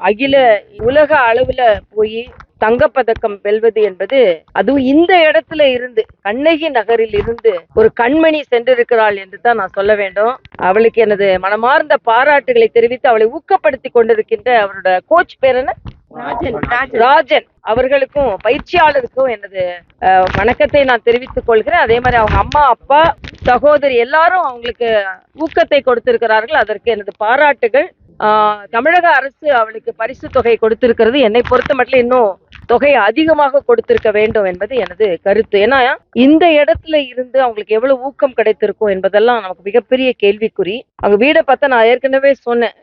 அகில உலக அளவுல போய் தங்கப்பதக்கம் வெல்வது என்பது, அதுவும் இந்த இடத்துல இருந்து, கண்ணகி நகரில் இருந்து ஒரு கண்மணி சென்றிருக்கிறாள் என்று தான் நான் சொல்ல வேண்டும். அவளுக்கு எனது மனமார்ந்த பாராட்டுகளை தெரிவித்து அவளை ஊக்கப்படுத்தி கொண்டிருக்கின்ற அவரோட கோச் பேர் என்ன, ராஜன் அவர்களுக்கும் பயிற்சியாளருக்கும் எனது வணக்கத்தை நான் தெரிவித்துக் கொள்கிறேன். அதே மாதிரி அவங்க அம்மா, அப்பா, சகோதரி எல்லாரும் அவங்களுக்கு ஊக்கத்தை கொடுத்திருக்கிறார்கள். அதற்கு எனது பாராட்டுகள். தமிழக அரசு அவளுக்கு பரிசு தொகை கொடுத்திருக்கிறது. என்னை பொறுத்த மட்டும் இன்னும் தொகை அதிகமாக கொடுத்திருக்க வேண்டும் என்பது எனது கருத்து. ஏன்னா இந்த இடத்துல இருந்து அவங்களுக்கு எவ்வளவு ஊக்கம் கிடைத்திருக்கும் என்பதெல்லாம் நமக்கு மிகப்பெரிய கேள்விக்குறி. அவங்க வீடை பார்த்தா நான் ஏற்கனவே சொன்னேன்,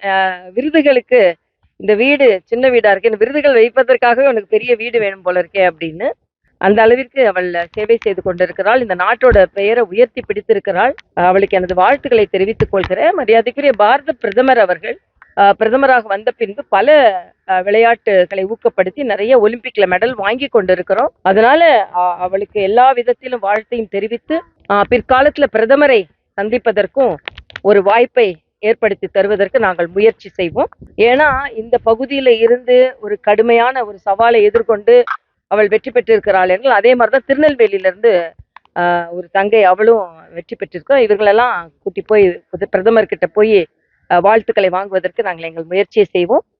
விருதுகளுக்கு இந்த வீடு சின்ன வீடா இருக்கு, இந்த விருதுகள் வைப்பதற்காகவே உனக்கு பெரிய வீடு வேணும் போல இருக்கே அப்படின்னு. அந்த அளவிற்கு அவள் சேவை செய்து கொண்டிருக்கிறாள். இந்த நாட்டோட பெயரை உயர்த்தி பிடித்திருக்கிறாள். அவளுக்கு எனது வாழ்த்துக்களை தெரிவித்துக் கொள்கிறேன். மரியாதைக்குரிய பாரத பிரதமர் அவர்கள் பிரதமராக வந்த பின்பு பல விளையாட்டுகளை ஊக்கப்படுத்தி நிறைய ஒலிம்பிக்ல மெடல் வாங்கி கொண்டிருக்கிறோம். அதனால அவளுக்கு எல்லா விதத்திலும் வாழ்த்தையும் தெரிவித்து பிற்காலத்துல பிரதமரை சந்திப்பதற்கும் ஒரு வாய்ப்பை ஏற்படுத்தி தருவதற்கு நாங்கள் முயற்சி செய்வோம். ஏன்னா இந்த பகுதியில இருந்து ஒரு கடுமையான ஒரு சவாலை எதிர்கொண்டு அவள் வெற்றி பெற்றிருக்கிறாள் என்றால், அதே மாதிரிதான் திருநெல்வேலியில இருந்து ஒரு தங்கை அவளும் வெற்றி பெற்றிருக்கோம். இவர்களெல்லாம் கூட்டி போய் பிரதமர் கிட்ட போய் வாழ்த்துக்களை வாங்குவதற்கு நாங்கள் எங்கள் முயற்சியை செய்வோம்.